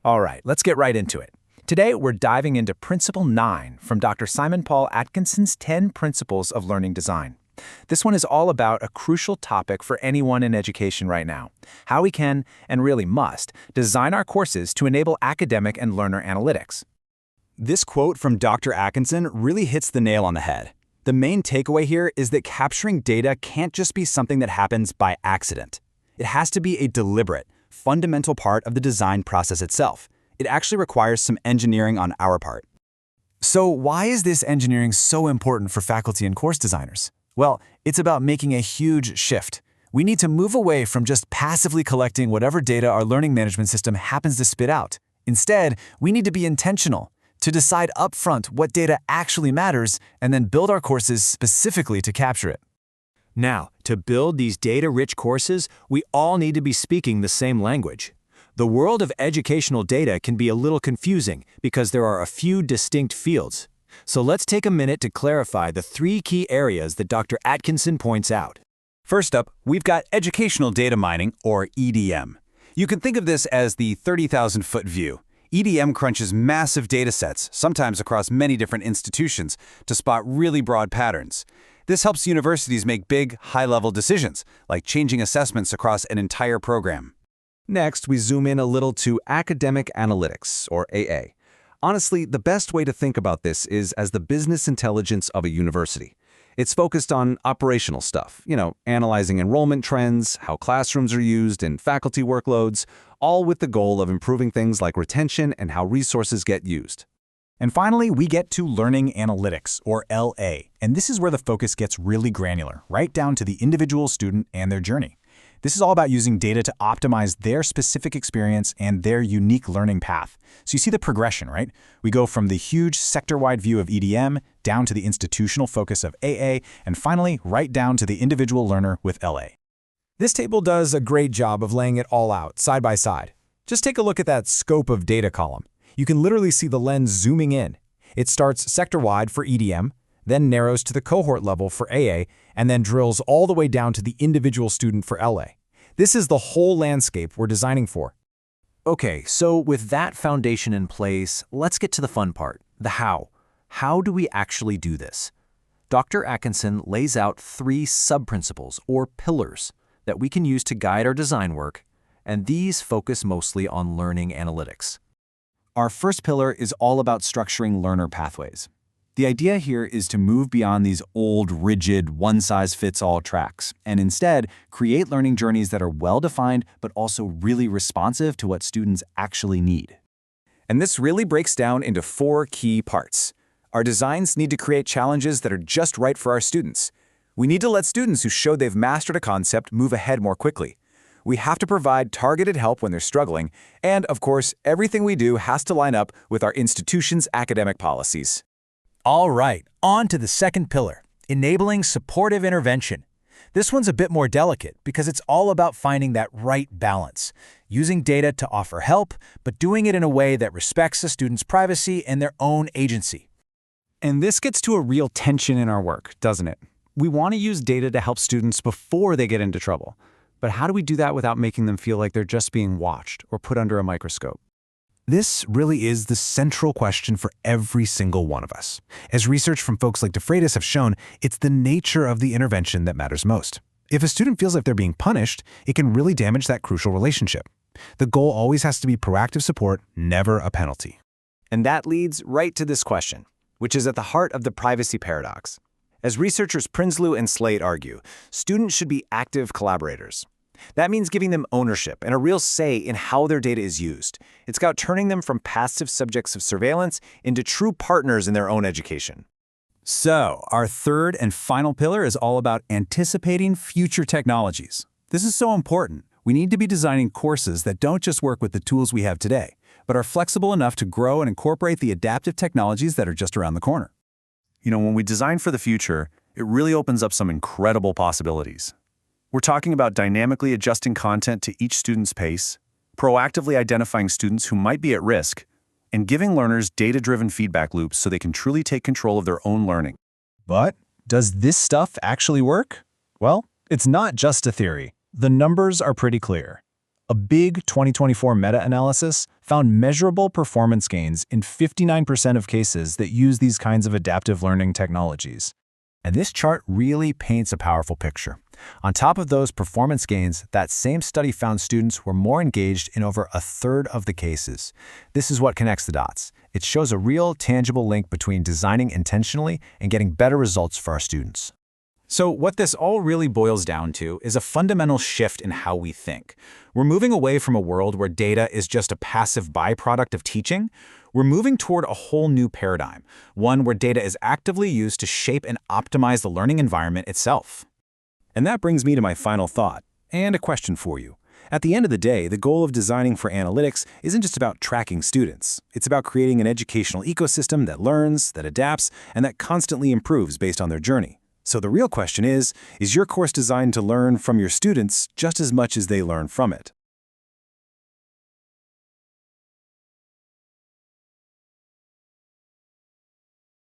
All right, let's get right into it. Today, we're diving into Principle 9 from Dr. Simon Paul Atkinson's 10 Principles of Learning Design. This one is all about a crucial topic for anyone in education right now: how we can, and really must, design our courses to enable academic and learner analytics. This quote from Dr. Atkinson really hits the nail on the head. The main takeaway here is that capturing data can't just be something that happens by accident. It has to be a deliberate, fundamental part of the design process itself. It actually requires some engineering on our part. So why is this engineering so important for faculty and course designers? Well, it's about making a huge shift. We need to move away from just passively collecting whatever data our learning management system happens to spit out. Instead, we need to be intentional, to decide upfront what data actually matters, and then build our courses specifically to capture it. Now, to build these data-rich courses, we all need to be speaking the same language. The world of educational data can be a little confusing because there are a few distinct fields. So let's take a minute to clarify the 3 key areas that Dr. Atkinson points out. First up, we've got educational data mining, or EDM. You can think of this as the 30,000-foot view. EDM crunches massive data sets, sometimes across many different institutions, to spot really broad patterns. This helps universities make big, high-level decisions, like changing assessments across an entire program. Next, we zoom in a little to academic analytics, or AA. Honestly, the best way to think about this is as the business intelligence of a university. It's focused on operational stuff, analyzing enrollment trends, how classrooms are used, and faculty workloads, all with the goal of improving things like retention and how resources get used. And finally, we get to learning analytics, or LA, and this is where the focus gets really granular, right down to the individual student and their journey. This is all about using data to optimize their specific experience and their unique learning path. So you see the progression, right? We go from the huge sector-wide view of EDM down to the institutional focus of AA, and finally right down to the individual learner with LA. This table does a great job of laying it all out, side by side. Just take a look at that scope of data column. You can literally see the lens zooming in. It starts sector-wide for EDM, then narrows to the cohort level for AA, and then drills all the way down to the individual student for LA. This is the whole landscape we're designing for. Okay, so with that foundation in place, let's get to the fun part, the how. How do we actually do this? Dr. Atkinson lays out 3 sub-principles, or pillars, that we can use to guide our design work, and these focus mostly on learning analytics. Our first pillar is all about structuring learner pathways. The idea here is to move beyond these old, rigid, one-size-fits-all tracks, and instead create learning journeys that are well-defined but also really responsive to what students actually need. And this really breaks down into 4 key parts. Our designs need to create challenges that are just right for our students. We need to let students who show they've mastered a concept move ahead more quickly. We have to provide targeted help when they're struggling, and, of course, everything we do has to line up with our institution's academic policies. All right, on to the second pillar, enabling supportive intervention. This one's a bit more delicate because it's all about finding that right balance, using data to offer help, but doing it in a way that respects the student's privacy and their own agency. And this gets to a real tension in our work, doesn't it? We want to use data to help students before they get into trouble. But how do we do that without making them feel like they're just being watched or put under a microscope? This really is the central question for every single one of us. As research from folks like DeFreitas have shown, it's the nature of the intervention that matters most. If a student feels like they're being punished, it can really damage that crucial relationship. The goal always has to be proactive support, never a penalty. And that leads right to this question, which is at the heart of the privacy paradox. As researchers Prinsloo and Slate argue, students should be active collaborators. That means giving them ownership and a real say in how their data is used. It's about turning them from passive subjects of surveillance into true partners in their own education. So, our third and final pillar is all about anticipating future technologies. This is so important. We need to be designing courses that don't just work with the tools we have today, but are flexible enough to grow and incorporate the adaptive technologies that are just around the corner. When we design for the future, it really opens up some incredible possibilities. We're talking about dynamically adjusting content to each student's pace, proactively identifying students who might be at risk, and giving learners data-driven feedback loops so they can truly take control of their own learning. But does this stuff actually work? Well, it's not just a theory. The numbers are pretty clear. A big 2024 meta-analysis found measurable performance gains in 59% of cases that use these kinds of adaptive learning technologies. And this chart really paints a powerful picture. On top of those performance gains, that same study found students were more engaged in over a third of the cases. This is what connects the dots. It shows a real, tangible link between designing intentionally and getting better results for our students. So what this all really boils down to is a fundamental shift in how we think. We're moving away from a world where data is just a passive byproduct of teaching. We're moving toward a whole new paradigm, one where data is actively used to shape and optimize the learning environment itself. And that brings me to my final thought, and a question for you. At the end of the day, the goal of designing for analytics isn't just about tracking students. It's about creating an educational ecosystem that learns, that adapts, and that constantly improves based on their journey. So the real question is your course designed to learn from your students just as much as they learn from it?